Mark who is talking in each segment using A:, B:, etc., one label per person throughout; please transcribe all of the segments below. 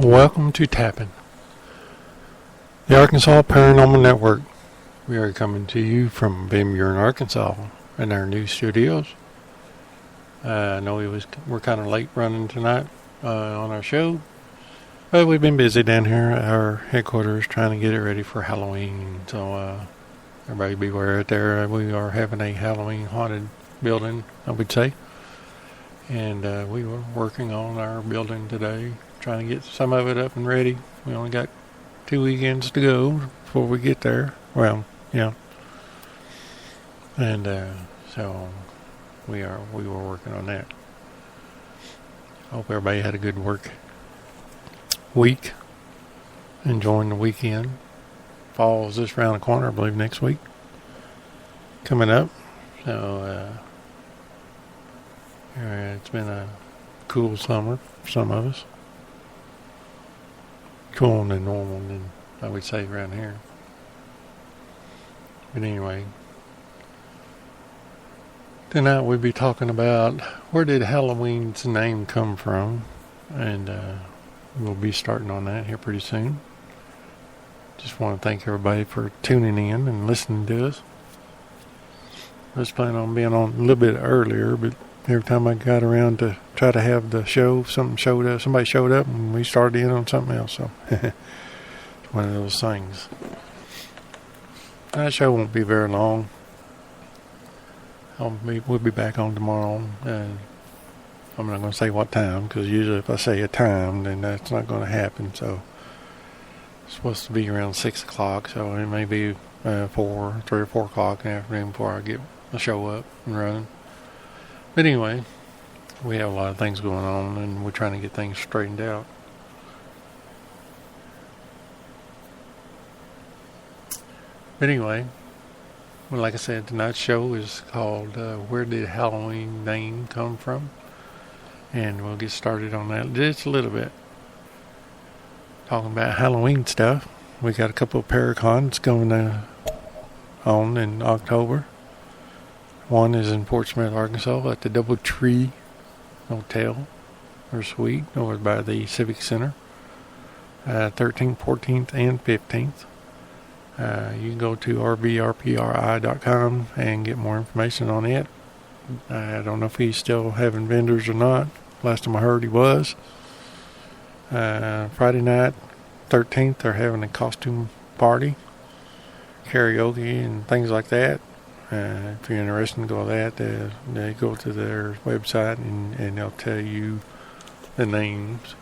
A: Welcome to Tapping, the Arkansas Paranormal Network. We are coming to you from Van Buren, Arkansas, in our new studios. I know we're kind of late running tonight on our show, but we've been busy down here at our headquarters trying to get it ready for Halloween. So everybody beware out there. We are having a Halloween haunted building, I would say. And we were working on our building today, trying to get some of it up and ready. We only got 2 weekends to go before we get there. Well, yeah. And so we were working on that. Hope everybody had a good work week, enjoying the weekend. Fall is just around the corner, I believe, next week coming up. So it's been a cool summer for some of us. Cooler than normal, than I would say around here. But anyway, tonight we'll be talking about where did Halloween's name come from, and we'll be starting on that here pretty soon. Just want to thank everybody for tuning in and listening to us. I was planning on being on a little bit earlier, but every time I got around to try to have the show, somebody showed up and we started in on something else. So it's one of those things. That show won't be very long. We'll be back on tomorrow. And I'm not going to say what time, because usually if I say a time, then that's not going to happen. So it's supposed to be around 6 o'clock. So it may be 3 or 4 o'clock in the afternoon before I get the show up and running. But anyway, we have a lot of things going on, and we're trying to get things straightened out. But anyway, well, like I said, tonight's show is called Where Did Halloween Name Come From? And we'll get started on that just a little bit. Talking about Halloween stuff. We got a couple of Paracons going on in October. One is in Fort Smith, Arkansas, at the DoubleTree Hotel or Suite over by the Civic Center. 13th, 14th, and 15th. You can go to rbrpri.com and get more information on it. I don't know if he's still having vendors or not. Last time I heard he was. Friday night, 13th, they're having a costume party, karaoke, and things like that. If you're interested in go to that, they go to their website and they'll tell you the names,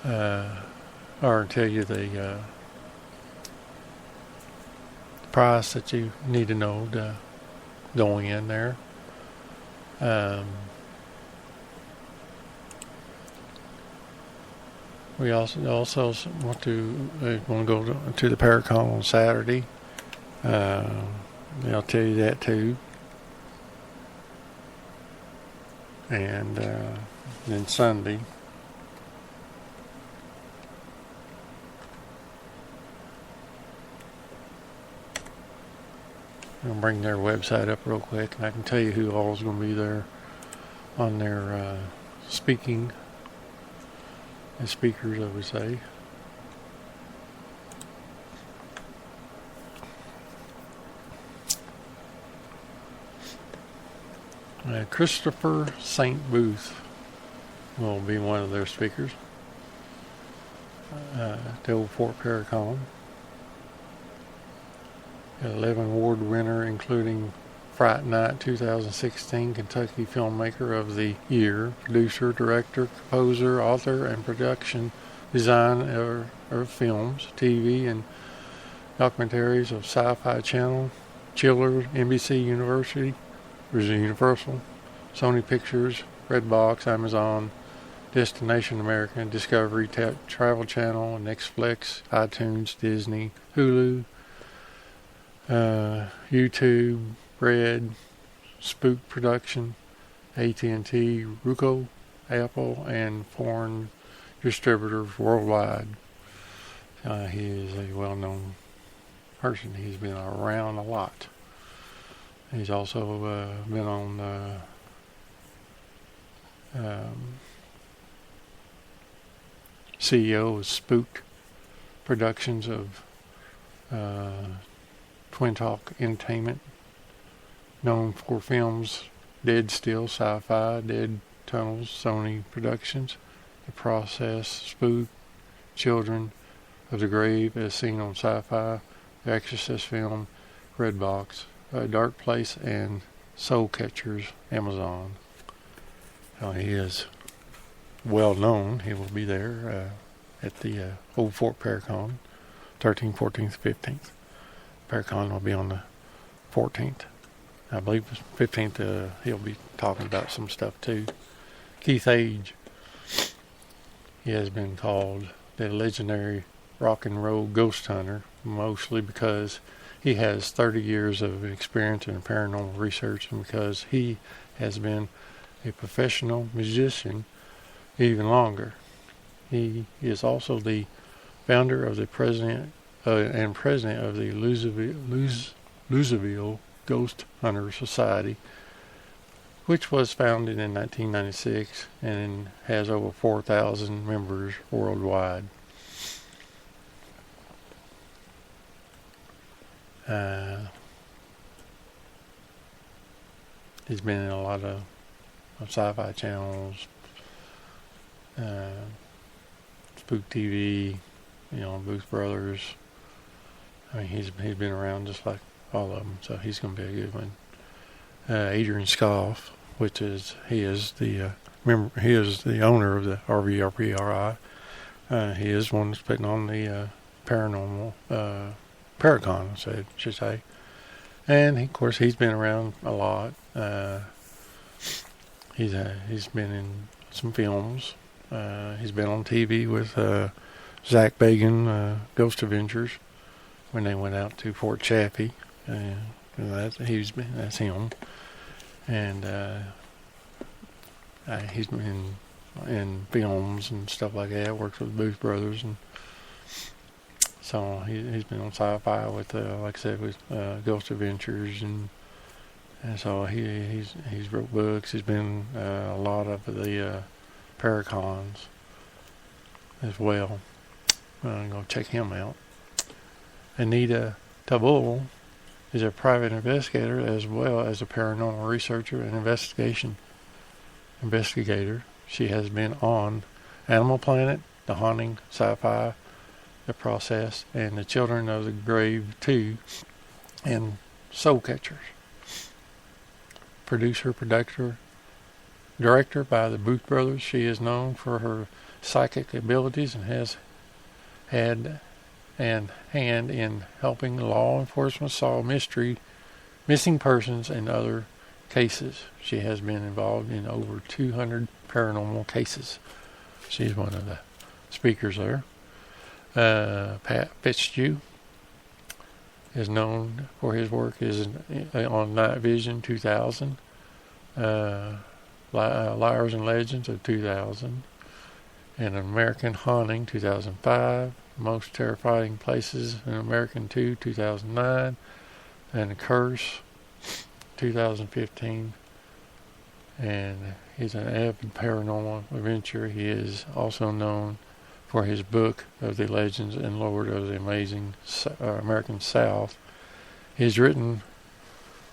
A: or tell you the price that you need to know to go in there. We also want to go to the Paracon on Saturday. They'll tell you that too. And then Sunday, I'll bring their website up real quick, and I can tell you who all is going to be there on their speaking as speakers, I would say. Christopher St. Booth will be one of their speakers at the Old Fort Paracon. 11 award winner, including Fright Night 2016 Kentucky Filmmaker of the Year, producer, director, composer, author, and production design of films, TV, and documentaries of Sci-Fi Channel, Chiller, NBC Universal, Sony Pictures, Redbox, Amazon, Destination America, Discovery, Travel Channel, Netflix, iTunes, Disney, Hulu, YouTube, Red, Spook Production, AT&T, Roku, Apple, and foreign distributors worldwide. He is a well-known person. He's been around a lot. He's also been on CEO of Spooked Productions of Twin Talk Entertainment, known for films Dead Still, Sci-Fi, Dead Tunnels, Sony Productions, The Process, Spook, Children of the Grave as seen on Sci-Fi, The Exorcist film, Redbox, Dark Place, and Soul Catchers, Amazon. He is well known. He will be there at the Old Fort Paracon, 13th, 14th, 15th. Paracon will be on the 14th. I believe 15th he'll be talking about some stuff too. Keith Age, he has been called the legendary rock and roll ghost hunter, mostly because he has 30 years of experience in paranormal research and because he has been a professional musician even longer. He is also the founder of the president of the Louisville Ghost Hunter Society, which was founded in 1996 and has over 4,000 members worldwide. He's been in a lot of sci-fi channels, Spook TV, Booth Brothers. I mean, he's been around just like all of them, so he's going to be a good one. Adrian Scoff, he is the owner of the RVRPRI. He is one that's putting on the paranormal Paracon, I should say. And of course, he's been around a lot. He's been in some films. He's been on TV with Zach Bagan, Ghost Adventures, when they went out to Fort Chaffee. That's him. And he's been in films and stuff like that. Works with Booth Brothers, and so he's been on Sci-Fi with, like I said, with Ghost Adventures, and so he's wrote books. He's been a lot of the Paracons as well. I'm going to check him out. Anita Tabul is a private investigator as well as a paranormal researcher and investigator. She has been on Animal Planet, The Haunting, Sci-Fi, The Process, and The Children of the Grave 2, and Soul Catchers. Director by the Booth Brothers, she is known for her psychic abilities and has had an hand in helping law enforcement solve missing persons, and other cases. She has been involved in over 200 paranormal cases. She's one of the speakers there. Pat Fitzhugh is known for his work on Night Vision 2000, Liars and Legends of 2000, and American Haunting 2005, Most Terrifying Places in American 2009, and The Curse 2015. And he's an avid paranormal adventurer. He is also known for his book of the Legends and Lore of the Amazing American South. He's written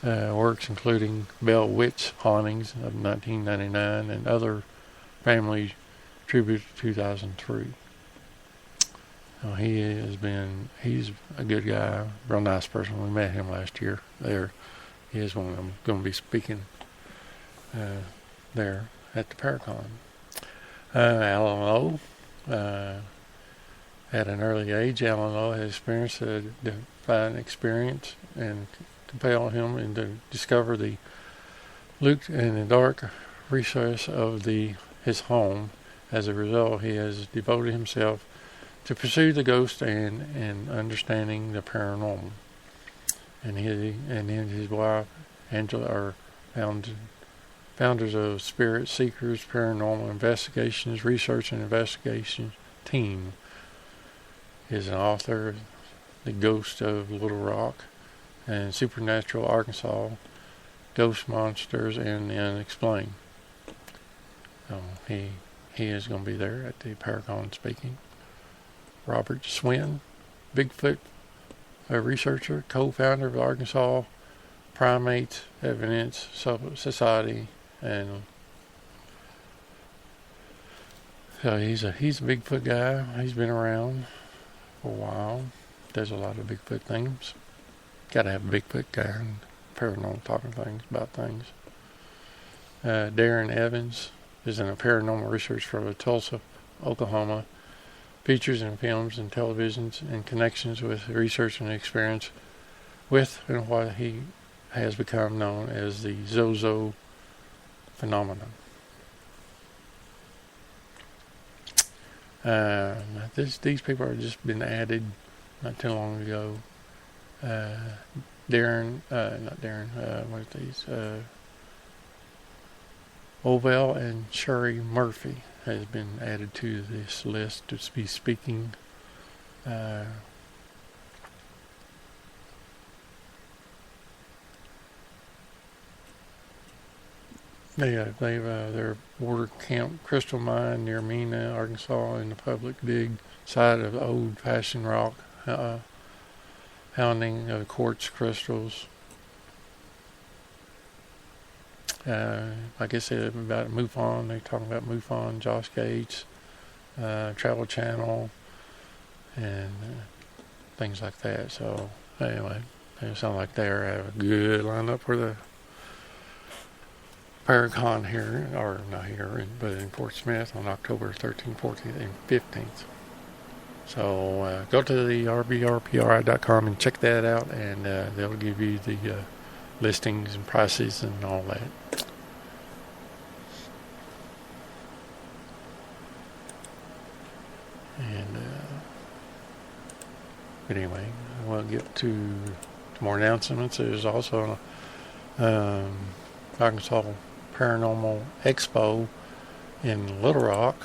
A: works including Bell Witch Hauntings of 1999 and Other Family Tribute 2003. He's a good guy, real nice person. We met him last year there. He is one of them going to be speaking there at the Paracon. Alan Lowe, at an early age, Alan Lowe has experienced a divine experience and compelled him to discover the looked in the dark recess of his home. As a result, he has devoted himself to pursue the ghost and understanding the paranormal. And he and his wife Angela are founders of Spirit Seekers Paranormal Investigations Research and Investigation Team. He is an author of The Ghost of Little Rock and Supernatural Arkansas, Ghost Monsters, and the Unexplained. He is going to be there at the Paracon speaking. Robert Swin, Bigfoot researcher, co-founder of the Arkansas Primate Evidence Society, and so he's a Bigfoot guy. He's been around for a while. Does a lot of Bigfoot things. Got to have a Bigfoot guy and paranormal talking things about things. Darren Evans is a paranormal researcher from Tulsa, Oklahoma. Features in films and televisions and connections with research and experience with and what he has become known as the Zozo phenomenon. These people have just been added not too long ago. What are these? Ovell and Sherry Murphy has been added to this list to be speaking. Their border camp Crystal Mine near Mena, Arkansas, in the public dig site of old-fashioned rock hounding of quartz crystals. Like I said about MUFON, they're talking about MUFON, Josh Gates, Travel Channel, and things like that. So anyway, they sound like they have a good lineup for the Paracon here, or not here, but in Fort Smith on October 13th, 14th, and 15th. So go to the rbrpri.com and check that out, and they'll give you the listings and prices and all that. And but anyway, we'll get to more announcements. There's also Arkansas Paranormal Expo in Little Rock,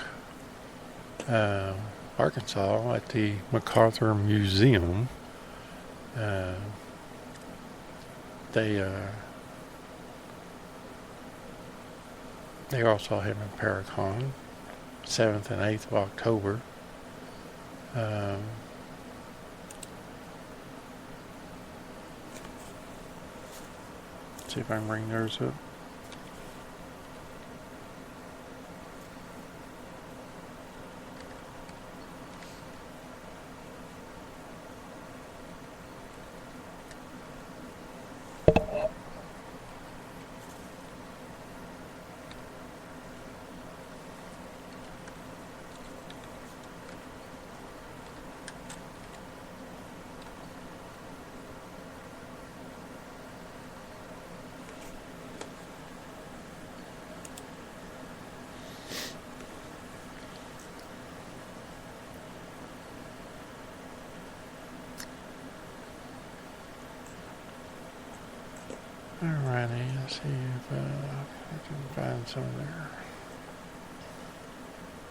A: Arkansas, at the MacArthur Museum. They're also having Paracon, 7th and 8th of October. See if I can bring theirs up. Alrighty, let's see if I can find some of their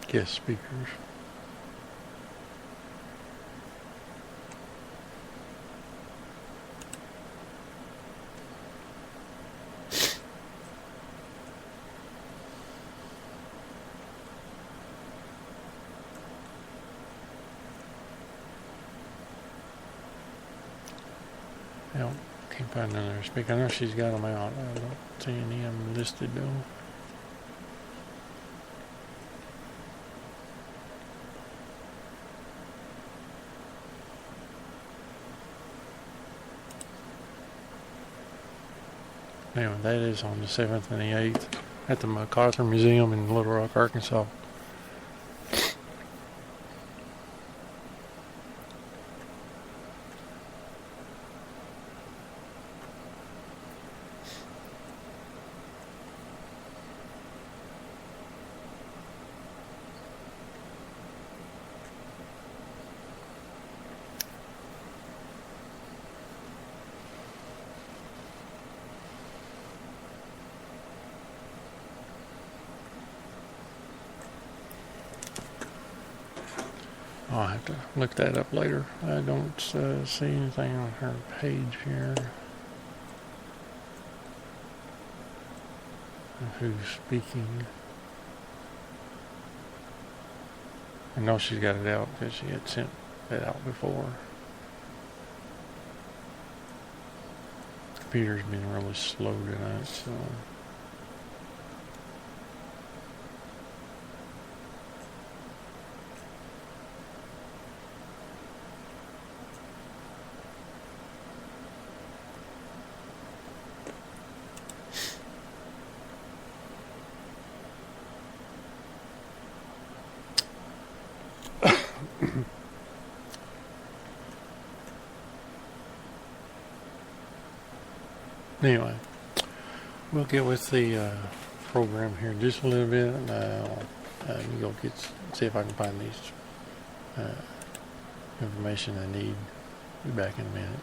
A: guest speakers. Yep. Can't find another speaker. I know she's got them out. I don't see any of them listed though. Anyway, that is on the 7th and the 8th at the MacArthur Museum in Little Rock, Arkansas. I'll have to look that up later. I don't see anything on her page here. Who's speaking? I know she's got it out because she had sent it out before. Computer's been really slow tonight, so. Anyway, we'll get with the program here in just a little bit, and I'll go see if I can find these information I need. Be back in a minute.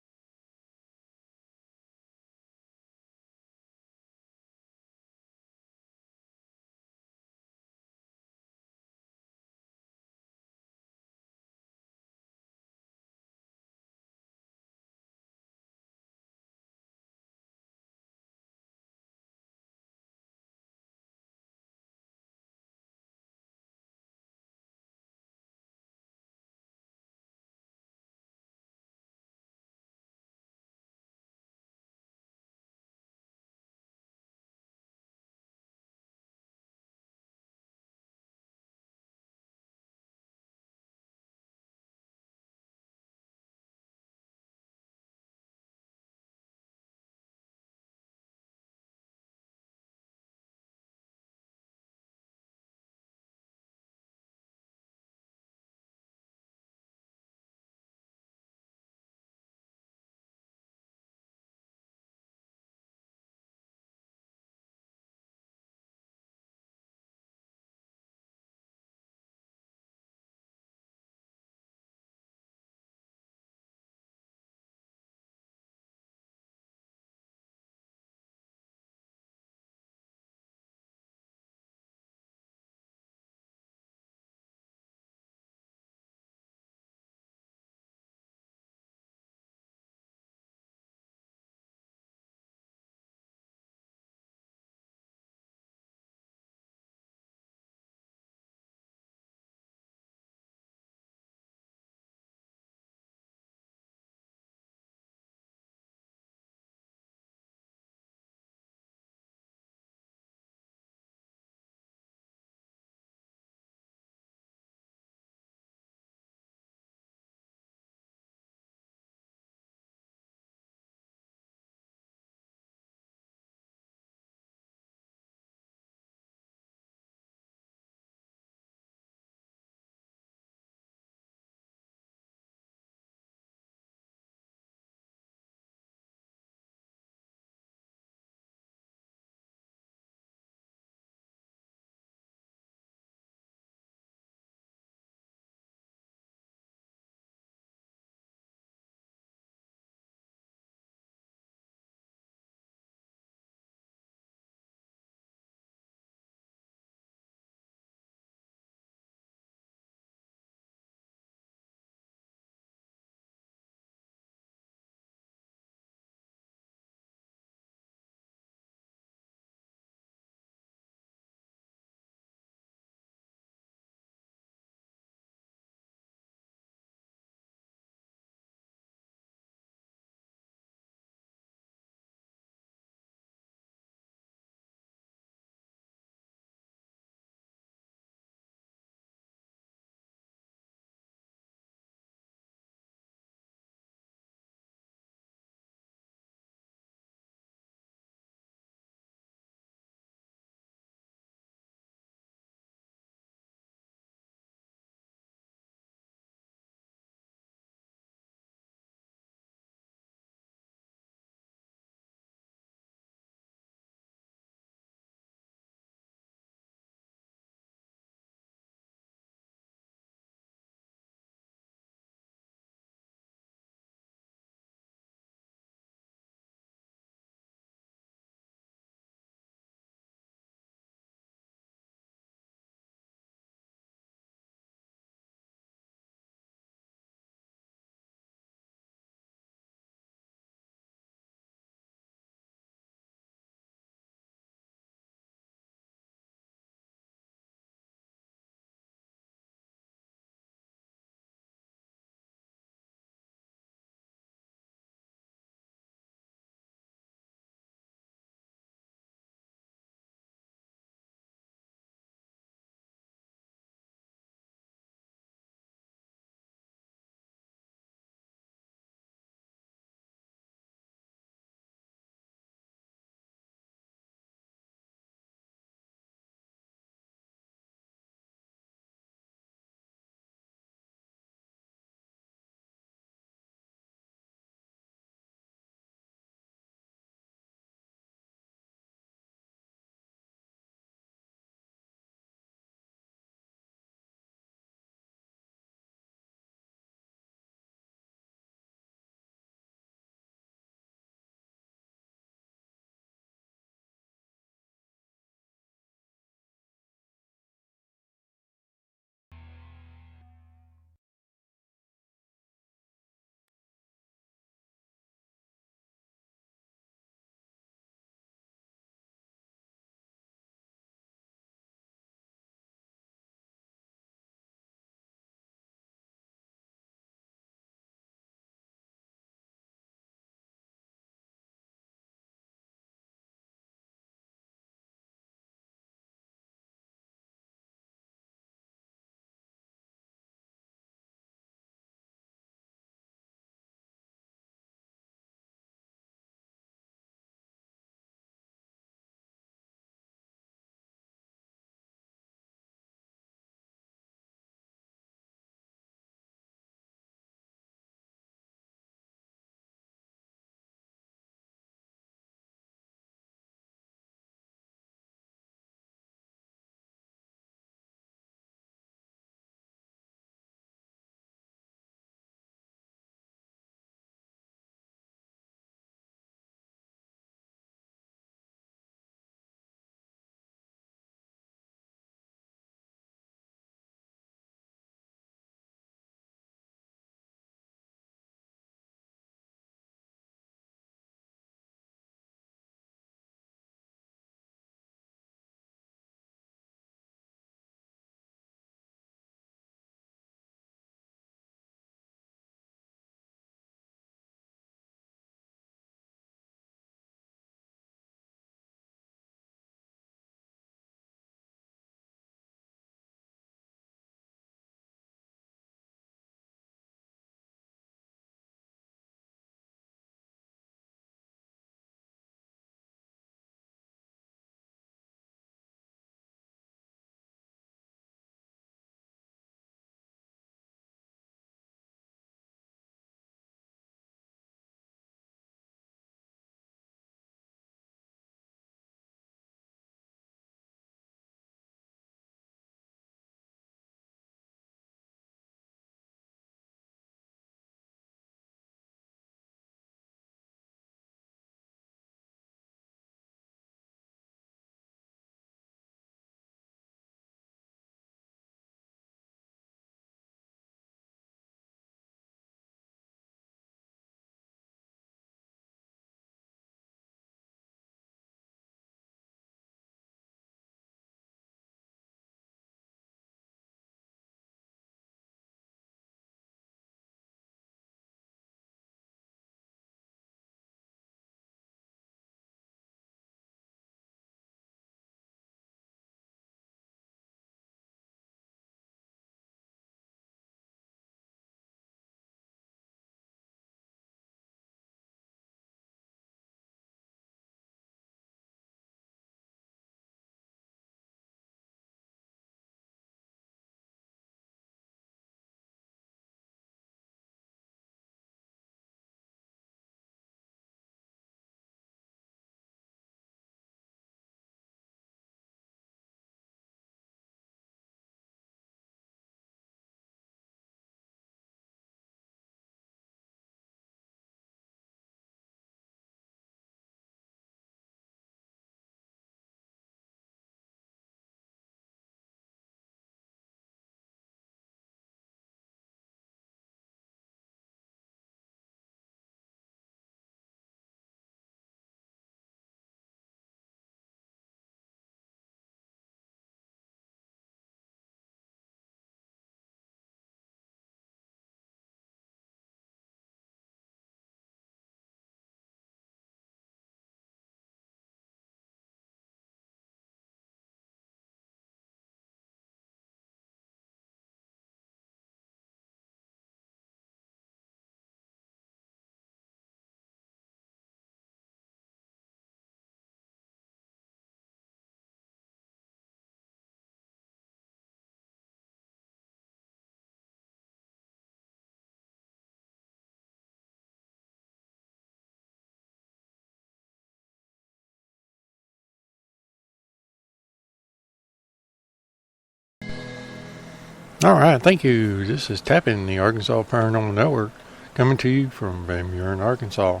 A: All right, thank you. This is Tapping, the Arkansas Paranormal Network, coming to you from Van Buren, Arkansas.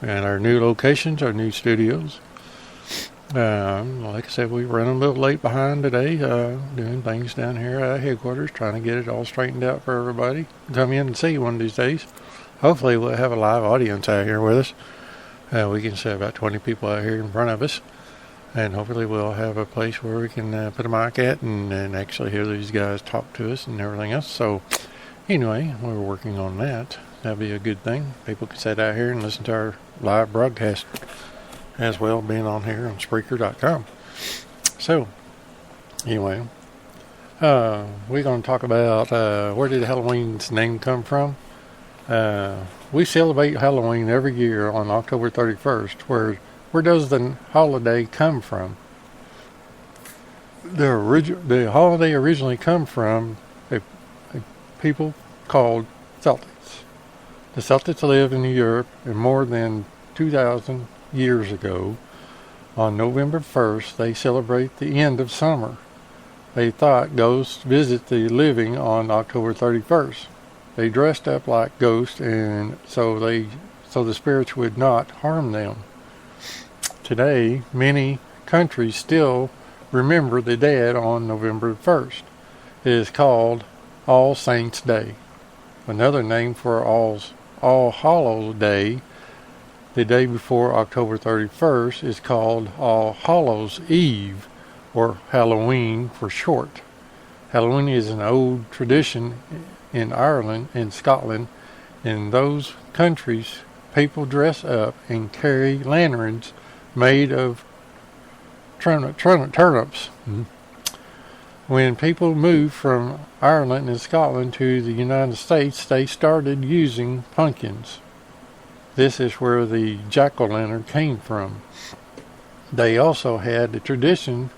A: And our new locations, our new studios. Like I said, we ran a little late behind today, doing things down here at headquarters, trying to get it all straightened out for everybody. Come in and see one of these days. Hopefully we'll have a live audience out here with us. We can see about 20 people out here in front of us. And hopefully we'll have a place where we can put a mic at and actually hear these guys talk to us and everything else. So anyway, we're working on that. That'll be a good thing. People can sit out here and listen to our live broadcast as well, being on here on Spreaker.com. So anyway, we're going to talk about where did Halloween's name come from. We celebrate Halloween every year on October 31st. Where does the holiday come from? The holiday originally come from a people called Celtics. The Celtics lived in Europe, and more than 2,000 years ago, on November 1st, they celebrate the end of summer. They thought ghosts visit the living on October 31st. They dressed up like ghosts, and so the spirits would not harm them. Today, many countries still remember the dead on November 1st. It is called All Saints' Day. Another name for All Hallows' Day, the day before October 31st, is called All Hallows' Eve, or Halloween for short. Halloween is an old tradition in Ireland and Scotland. In those countries, people dress up and carry lanterns made of turnips. Mm-hmm. When people moved from Ireland and Scotland to the United States, they started using pumpkins. This is where the jack-o'-lantern came from. They also had the tradition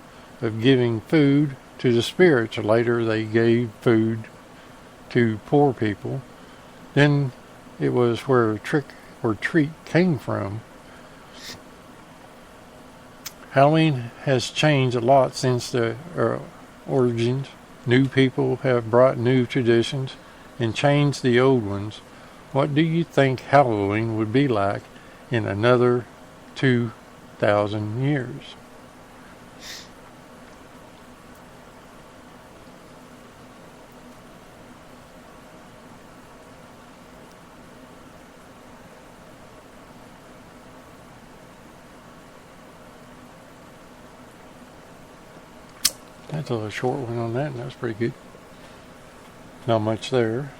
A: of giving food to the spirits. Later they gave food to poor people. Then it was where trick or treat came from. Halloween has changed a lot since the origins. New people have brought new traditions and changed the old ones. What do you think Halloween would be like in another 2,000 years? That's a little short one on that, and that's pretty good. Not much there.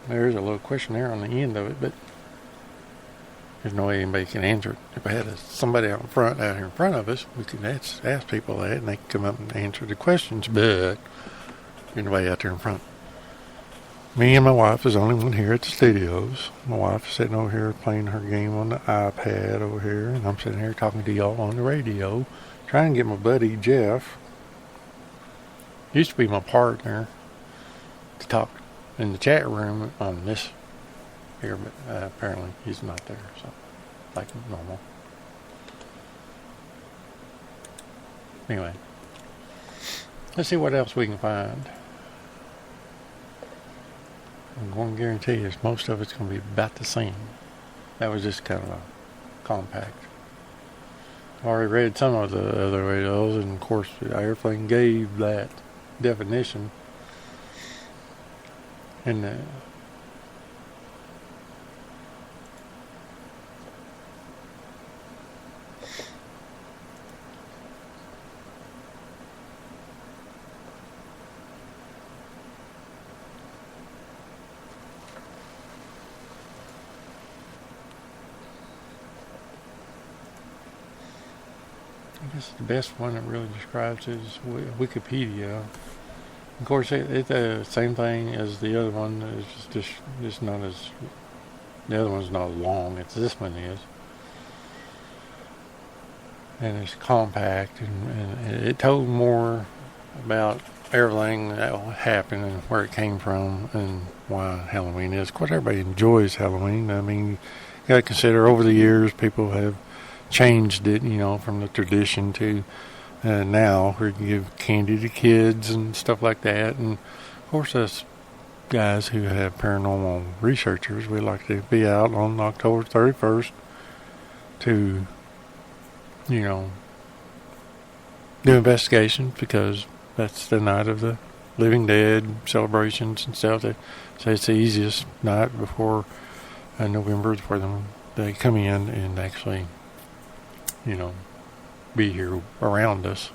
A: There's a little questionnaire on the end of it, but there's no way anybody can answer it. If I had somebody out here in front of us, we could ask people that, and they could come up and answer the questions, but anybody out there in front. Me and my wife is the only one here at the studios. My wife is sitting over here playing her game on the iPad over here, and I'm sitting here talking to y'all on the radio, trying to get my buddy Jeff, used to be my partner, to talk in the chat room on this here, but apparently he's not there, so like normal. Anyway, let's see what else we can find. I'm going to guarantee you most of it's going to be about the same. That was just kind of a compact. I already read some of the other videos, and of course everything gave that definition. And I guess the best one that really describes it is Wikipedia. Of course, it's the same thing as the other one. It's just not as, the other one's not as long as this one is. And it's compact, and it told more about everything that happened and where it came from and why Halloween is. Of course, everybody enjoys Halloween. I mean, you got to consider over the years people have changed it, from the tradition to now where you give candy to kids and stuff like that. And course, us guys who have paranormal researchers, we like to be out on October 31st to, you know, do investigations because that's the night of the Living Dead celebrations and stuff. So it's the easiest night before November for them. They come in and actually, you know, be here around us.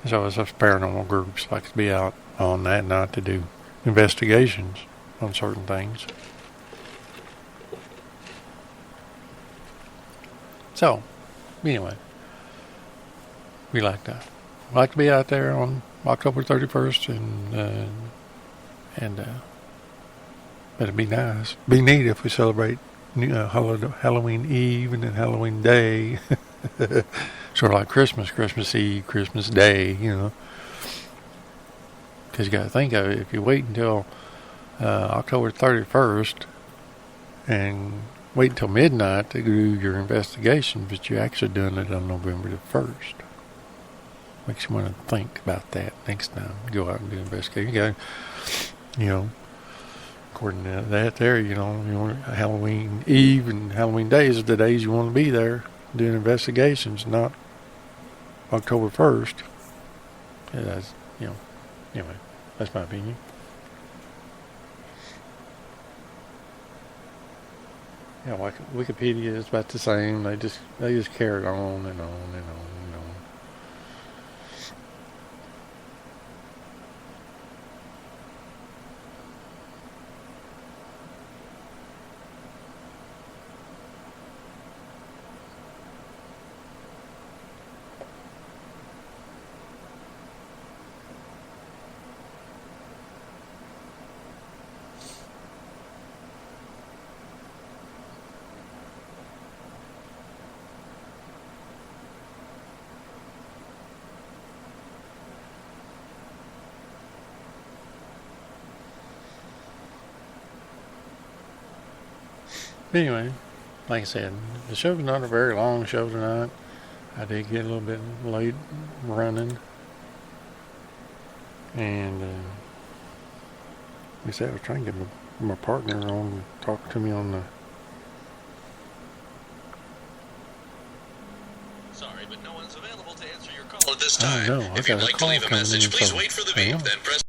A: So it's us paranormal groups like to be out on that night to do investigations on certain things. So, anyway, we like to be out there on October 31st, and but it'd be nice, be neat if we celebrate Halloween Eve and then Halloween Day, sort of like Christmas Eve, Christmas Day, you know. Because you got to think of it, if you wait until October 31st and wait until midnight to do your investigation, but you're actually doing it on November the 1st. Makes you want to think about that next time you go out and do an investigation. You got, you know, according to that there, you know, Halloween Eve and Halloween days are the days you want to be there doing investigations, not October 1st. Yeah, that's, you know, anyway, that's my opinion. Yeah, like Wikipedia is about the same. They just carry on and on and on and on. Anyway, like I said, the show's not a very long show tonight. I did get a little bit late running, and like I said, I was trying to get my partner on talk to me on the.
B: Sorry, but no one's available to answer your call at this time.
A: I don't know.
B: If you'd like to leave a message, please wait for the beep, then press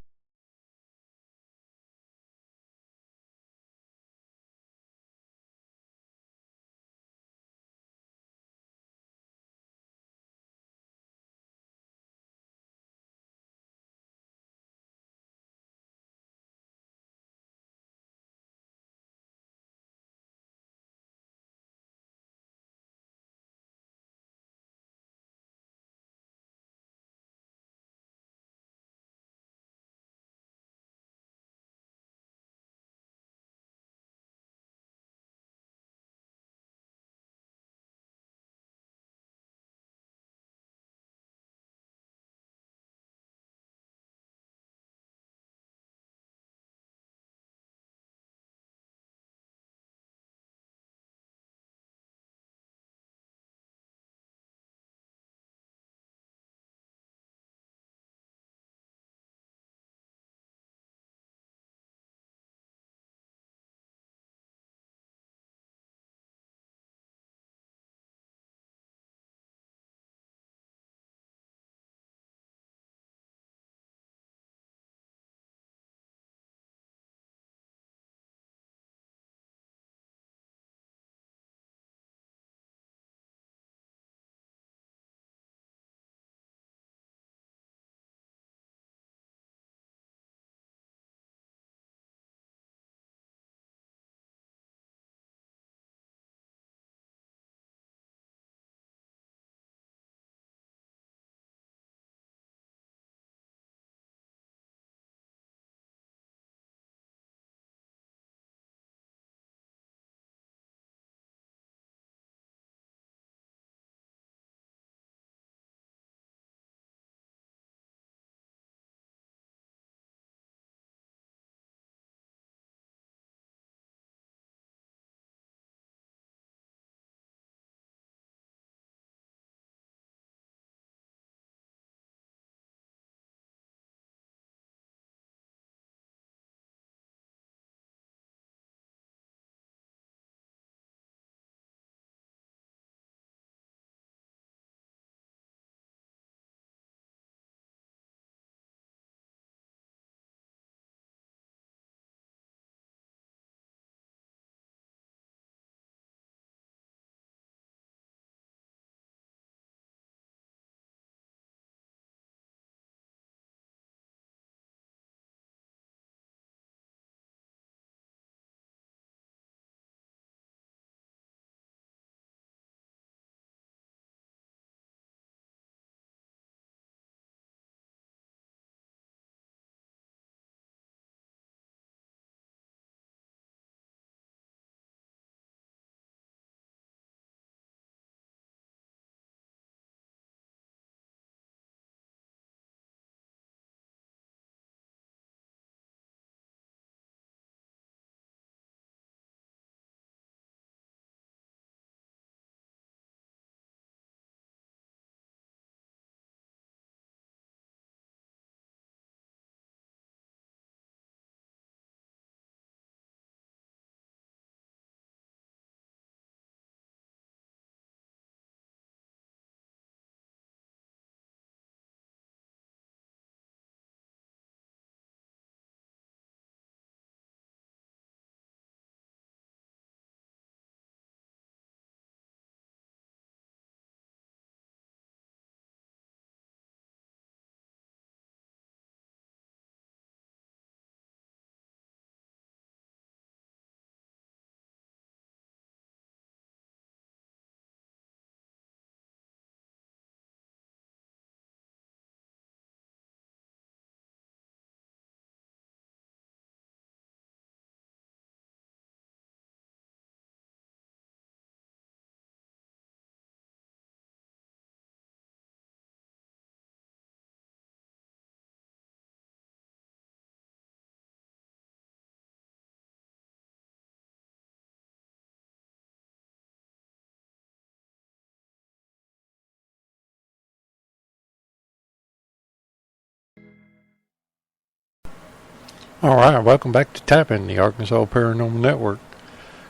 A: All right, welcome back to Tapping, the Arkansas Paranormal Network.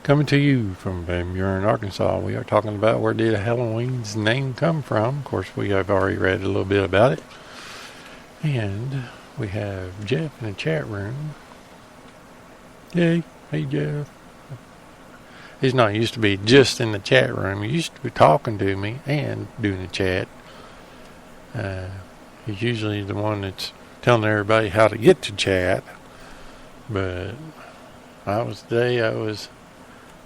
A: Coming to you from Van Buren, Arkansas. We are talking about where did Halloween's name come from. Of course, we have already read a little bit about it. And we have Jeff in the chat room. Yay. Hey, Jeff. He's not used to be just in the chat room. He used to be talking to me and doing the chat. He's usually the one that's telling everybody how to get to chat. But I'm the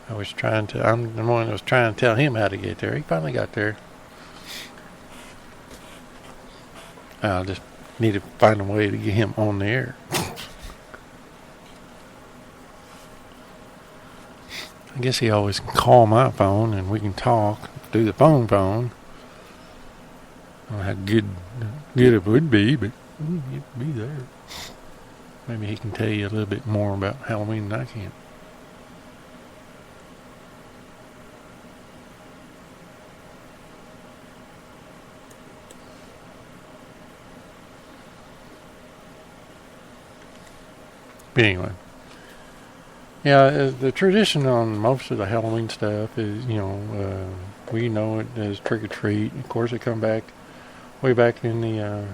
A: one that was trying to tell him how to get there. He finally got there. I'll just need to find a way to get him on the air. I guess he always can call my phone and we can talk through the phone. I don't know how good it would be, but it'd be there. Maybe he can tell you a little bit more about Halloween than I can. But anyway. Yeah, the tradition on most of the Halloween stuff is, we know it as trick or treat. Of course, it come back way back in the...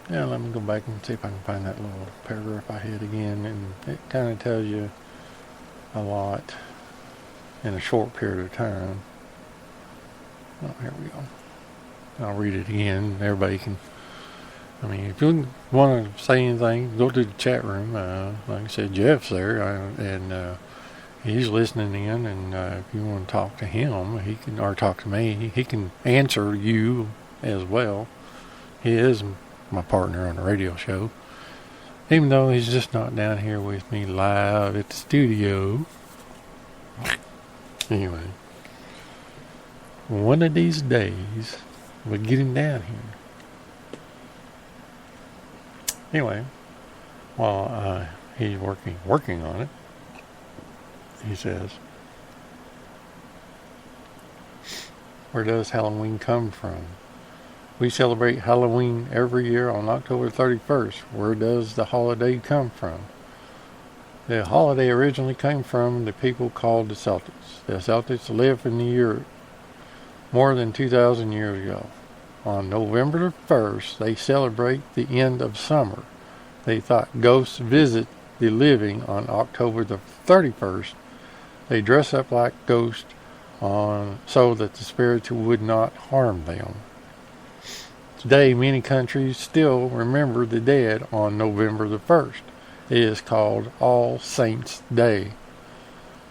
A: let me go back and see if I can find that little paragraph I had again. And it kind of tells you a lot in a short period of time. Oh, here we go. I'll read it again. Everybody can... if you want to say anything, go to the chat room. Like I said, Jeff's there, and he's listening in. And if you want to talk to him, or talk to me, he can answer you as well. He is my partner on the radio show, even though he's just not down here with me live at the studio. Anyway, one of these days we'll get him down here. Anyway, while he's working on it, he says, where does Halloween come from? We celebrate Halloween every year on October 31st. Where does the holiday come from? The holiday originally came from the people called the Celtics. The Celtics lived in Europe more than 2,000 years ago. On November 1st, they celebrate the end of summer. They thought ghosts visit the living on October the 31st. They dress up like ghosts so that the spirits would not harm them. Today, many countries still remember the dead on November the 1st. It is called All Saints' Day.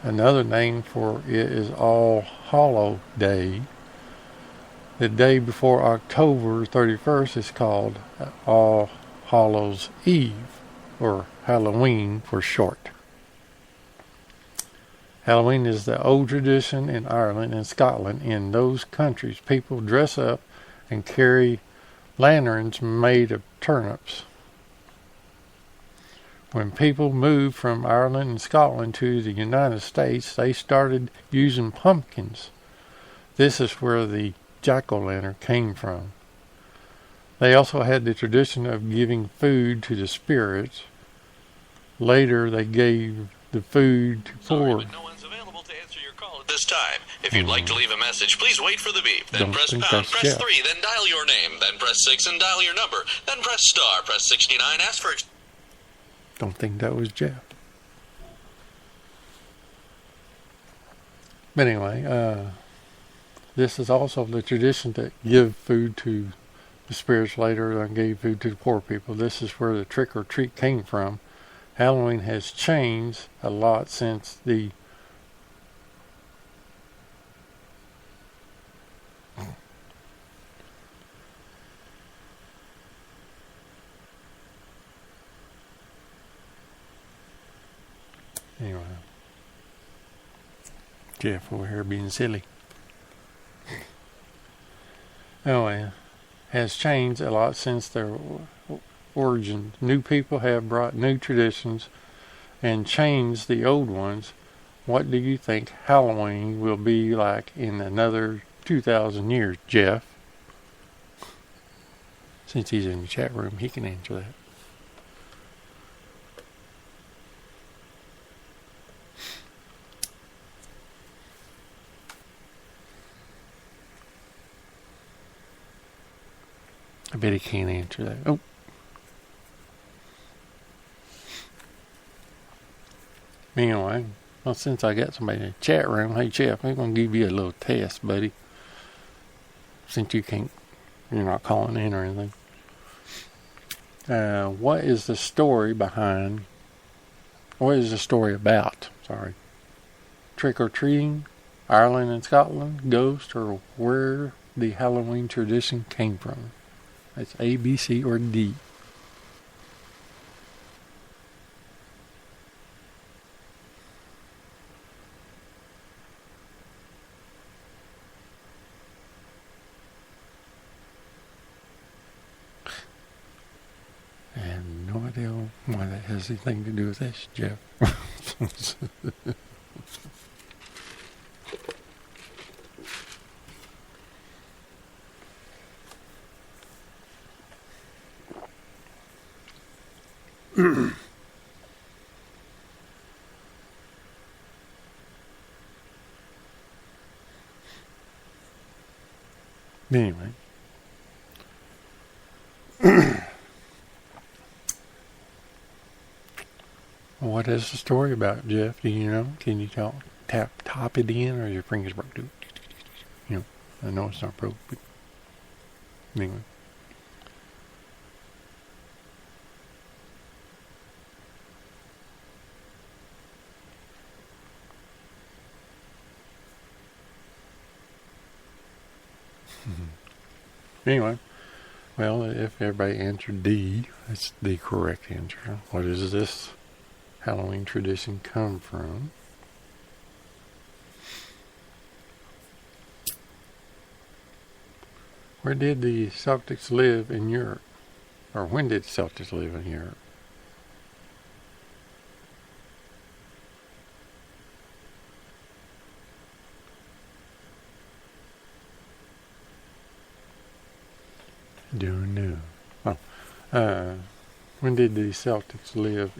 A: Another name for it is All Hallow Day. The day before October 31st is called All Hallows Eve, or Halloween for short. Halloween is the old tradition in Ireland and Scotland. In those countries, people dress up and carry lanterns made of turnips. When people moved from Ireland and Scotland to the United States, they started using pumpkins. This is where the jack-o'-lantern came from. They also had the tradition of giving food to the spirits. Later, they gave the food to poor.
B: But no one's available to answer your call at this time. If you'd like to leave a message, please wait for the beep. Then press pound, press 3, then dial your name, then press 6 and dial your number, then press star, press 69, ask for...
A: Don't think that was Jeff. But anyway, this is also the tradition to give food to the spirits later and gave food to the poor people. This is where the trick or treat came from. Halloween has changed a lot since the anyway, Jeff over here being silly. Anyway, has changed a lot since their origin. New people have brought new traditions and changed the old ones. What do you think Halloween will be like in another 2,000 years, Jeff? Since he's in the chat room, he can answer that. I bet he can't answer that. Oh. Anyway, well, since I got somebody in the chat room, hey Jeff, I'm going to give you a little test, buddy. Since you're not calling in or anything. What is the story about? Sorry. Trick or treating, Ireland and Scotland, ghost, or where the Halloween tradition came from? That's A, B, C, or D. I have no idea why that has anything to do with this, Jeff. Anyway. What is the story about, Jeff? Do you know? Can you top it in, or your fingers broke? I know it's not broke, but anyway. Anyway, well, if everybody answered D, that's the correct answer. What does this Halloween tradition come from? Where did the Celtics live in Europe? Or when did the Celtics live in Europe? Don't know. When did the Celtics live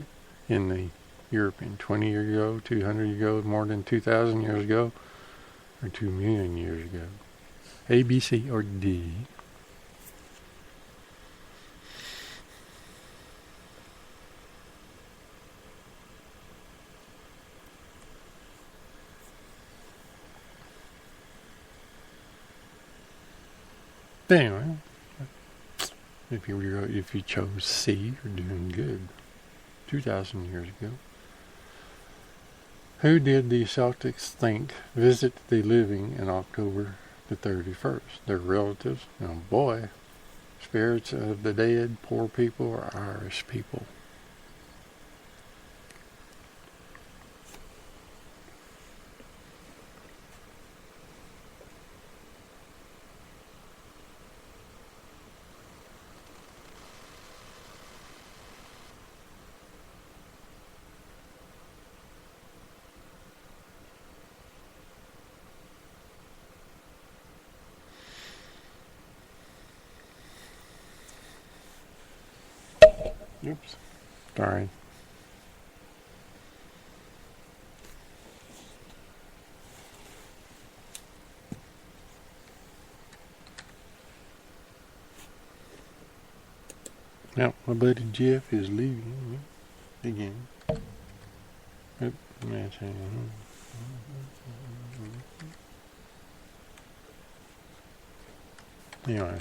A: in the European? 20 years ago, 200 years ago, more than 2,000 years ago, or 2 million years ago? A, B, C, or D? Anyway, if you chose C, you're doing good. 2,000 years ago. Who did the Celtics think visit the living in October the 31st? Their relatives? Oh boy. Spirits of the dead, poor people, or Irish people? Oops. Sorry. Now, my buddy Jeff is leaving again. Oop, anyway,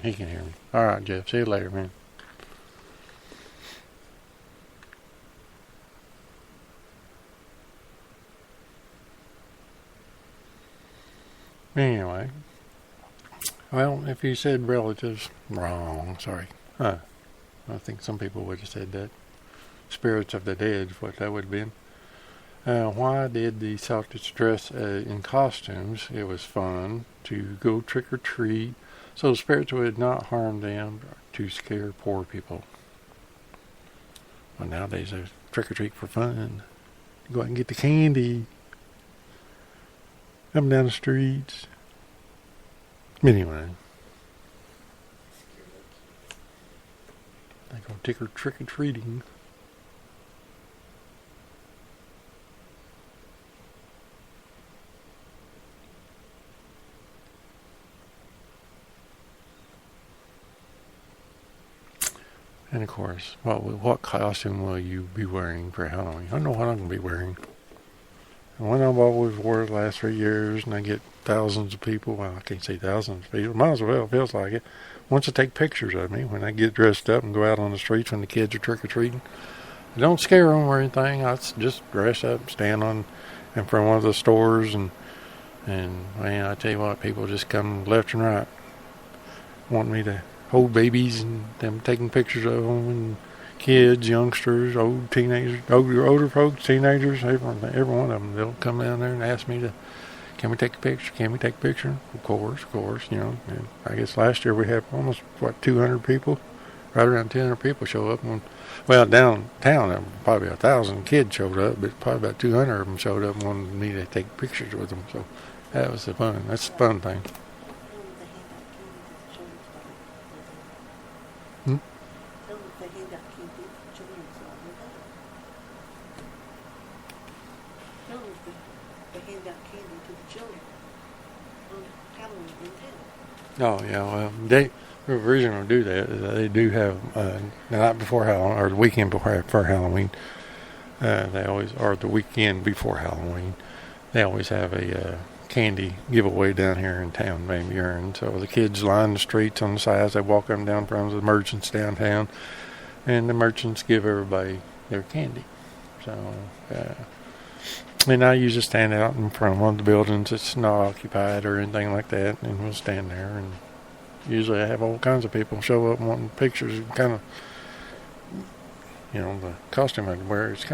A: he can hear me. Alright, Jeff. See you later, man. Anyway. Well, if you said relatives, wrong. Sorry. I think some people would have said that. Spirits of the dead is what that would have been. Why did the Celtics dress in costumes? It was fun to go trick or treat, so spirits would not harm them, to scare poor people. Well, nowadays there's trick or treat for fun. Go out and get the candy. Up and down the streets. Anyway. They go trick or treating. And of course, what costume will you be wearing for Halloween? I know what I'm going to be wearing. And one I've always wore the last 3 years, and I get thousands of people. Well, I can't say thousands of people. Might as well. It feels like it. Wants to take pictures of me when I get dressed up and go out on the streets when the kids are trick-or-treating. I don't scare them or anything. I just dress up, stand in front of one of the stores, and man, I tell you what, people just come left and right, wanting me to hold babies and them taking pictures of them, and kids, youngsters, old teenagers, older folks, teenagers, every one of them. They'll come down there and ask me can we take a picture? Can we take a picture? Of course, you know. And I guess last year we had almost, 200 people, right around 200 people show up. Downtown, probably 1,000 kids showed up, but probably about 200 of them showed up and wanted me to take pictures with them. So that was the fun. That's the fun thing. Oh yeah, well they were originally do that. They do have the night before Halloween or the weekend before Halloween. They always, or the weekend before Halloween, they always have a candy giveaway down here in town, Van Buren. So the kids line the streets on the sides. They walk up and down in front of the merchants downtown, and the merchants give everybody their candy. So, and I usually stand out in front of one of the buildings that's not occupied or anything like that, and we'll stand there. And usually I have all kinds of people show up wanting pictures. Kind of, the costume I wear is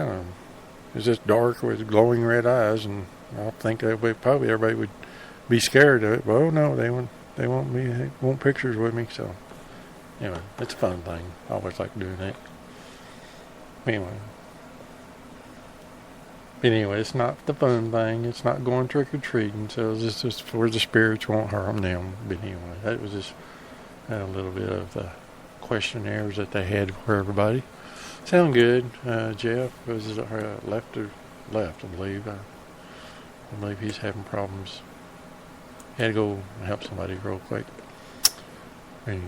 A: just dark with glowing red eyes, and I think that probably everybody would be scared of it. But oh no, they want pictures with me. So anyway, it's a fun thing. I always like doing that. Anyway, it's not the fun thing. It's not going trick-or-treating. So it's just for the spirits won't harm them. But anyway, that was just a little bit of the questionnaires that they had for everybody. Sound good. Jeff was left, I believe. I believe he's having problems. He had to go help somebody real quick. Anyway.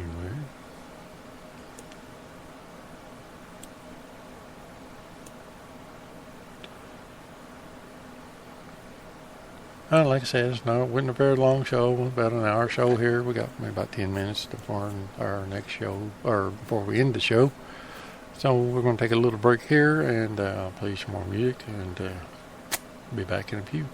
A: Like I said, it wasn't a very long show. About an hour show here. We got maybe about 10 minutes before our next show, or before we end the show. So we're going to take a little break here and play some more music, and be back in a few.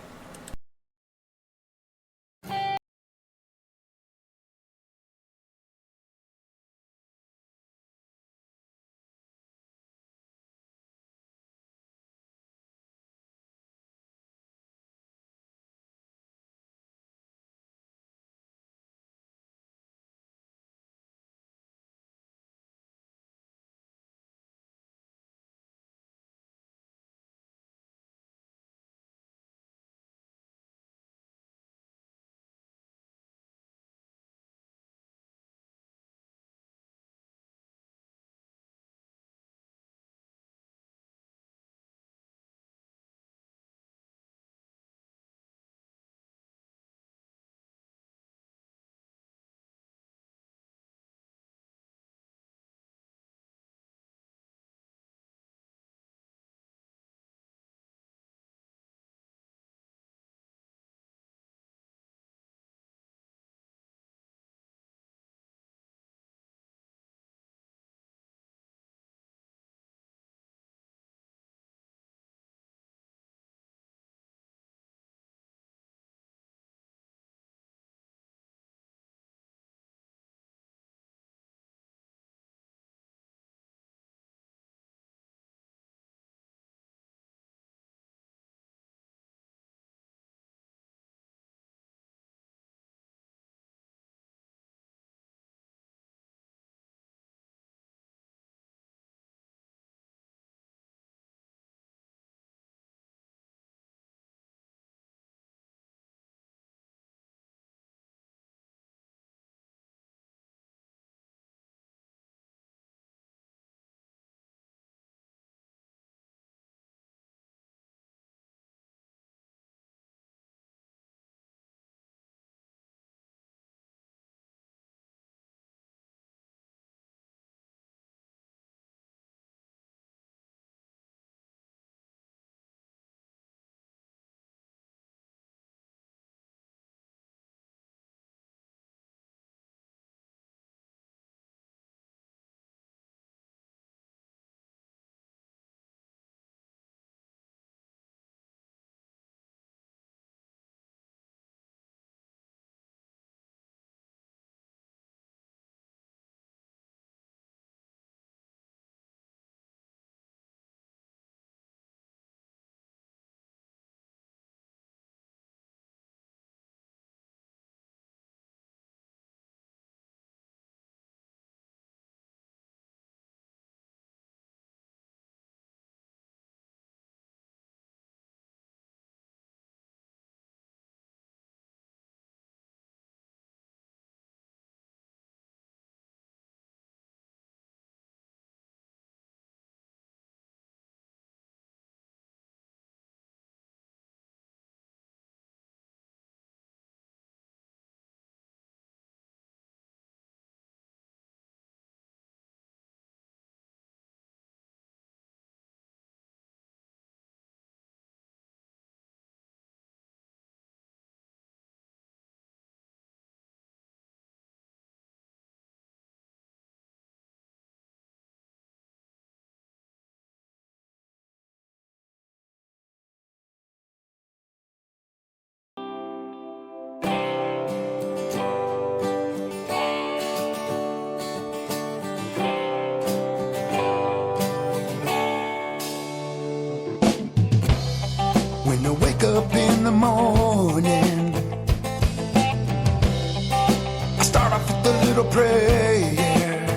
C: little prayer.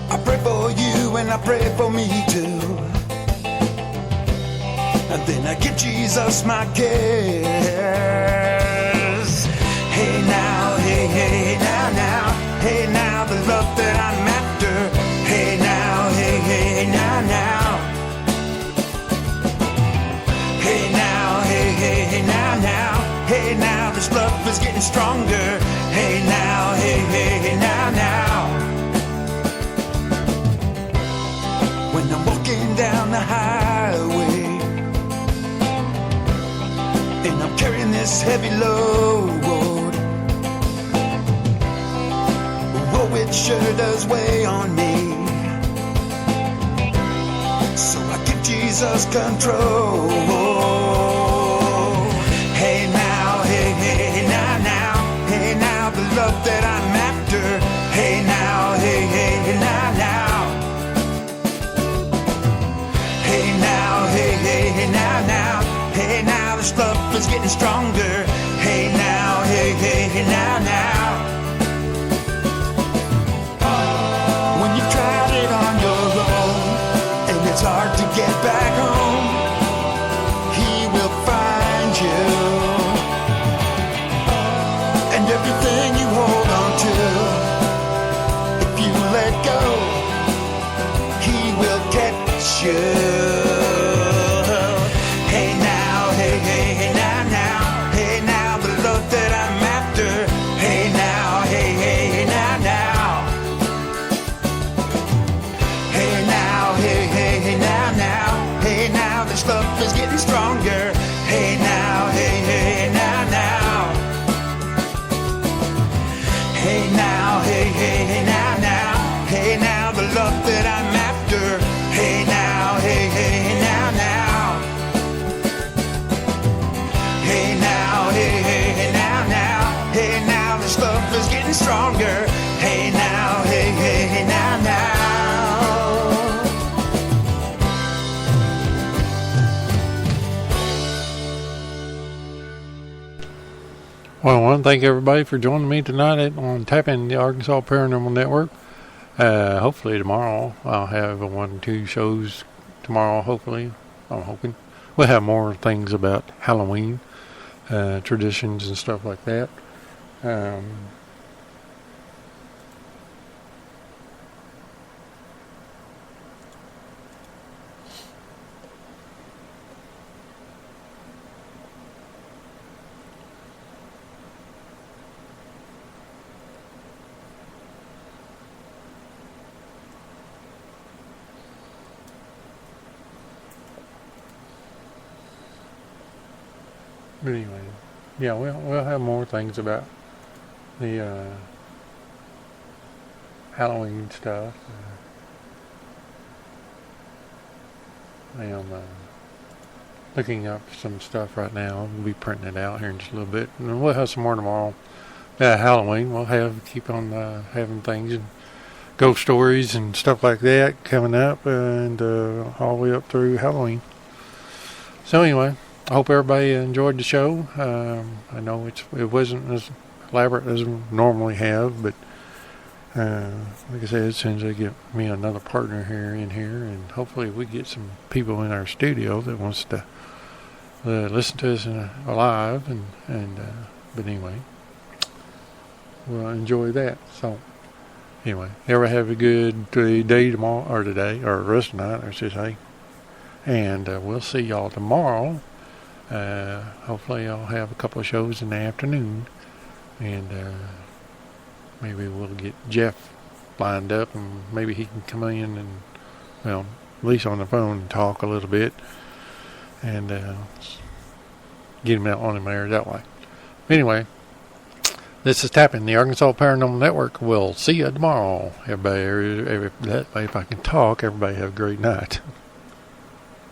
C: I pray for you and I pray for me too. And then I give Jesus my cares. Hey now, hey, hey, now, now. Hey now, the love that I'm after. Hey now, hey, hey, now, now. Hey now, hey, hey, now, now. Hey now, this love is getting stronger. Hey now, hey, hey, now, now. When I'm walking down the highway and I'm carrying this heavy load, whoa, it sure does weigh on me. So I give Jesus control. Hey now, hey, hey, now, now. Hey now, the love that I'm after. Hey now, hey, hey, now, now. Hey now, hey, hey, now, now. Hey now, this love is getting stronger. Hey now, hey, hey, now, now. When you tried it on your own and it's hard to get back home, He will find you. And everything you hold on to, if you let go, He will catch you. Hey now, hey, hey, now, now. Hey now, the love that I'm after. Hey now, hey, hey, now, now. Hey now, hey, hey, now, now. Hey now, this love is getting stronger. Hey now, hey, hey, now, now. Hey now, hey, hey, now, now. Hey now, the love that I'm after. Hey now, hey, hey, now, now. Hey now, hey, hey, now, now. Hey now, this love is getting stronger. Hey now, hey, hey, now, now.
A: Well, I want to thank everybody for joining me tonight on Tapping the Arkansas Paranormal Network. Hopefully tomorrow I'll have 1 or 2 shows tomorrow, hopefully. I'm hoping. We'll have more things about Halloween, traditions and stuff like that. But anyway, yeah, we'll have more things about the Halloween stuff. I am looking up some stuff right now. We'll be printing it out here in just a little bit, and we'll have some more tomorrow. Halloween, we'll keep on having things and ghost stories and stuff like that coming up, and all the way up through Halloween. So anyway, I hope everybody enjoyed the show. I know it wasn't as elaborate as we normally have, but like I said, as soon as I get me another partner in here, and hopefully we get some people in our studio that wants to listen to us live, and but anyway, we'll enjoy that. So anyway, everybody have a good day tomorrow, or today, or rest of the night, I should say, and we'll see y'all tomorrow. Hopefully I'll have a couple of shows in the afternoon, and maybe we'll get Jeff lined up, and maybe he can come in and, well, at least on the phone, and talk a little bit, and get him out on him there that way. Anyway, this is Tapping the Arkansas Paranormal Network. We'll see you tomorrow. Everybody, if I can talk, everybody have a great night.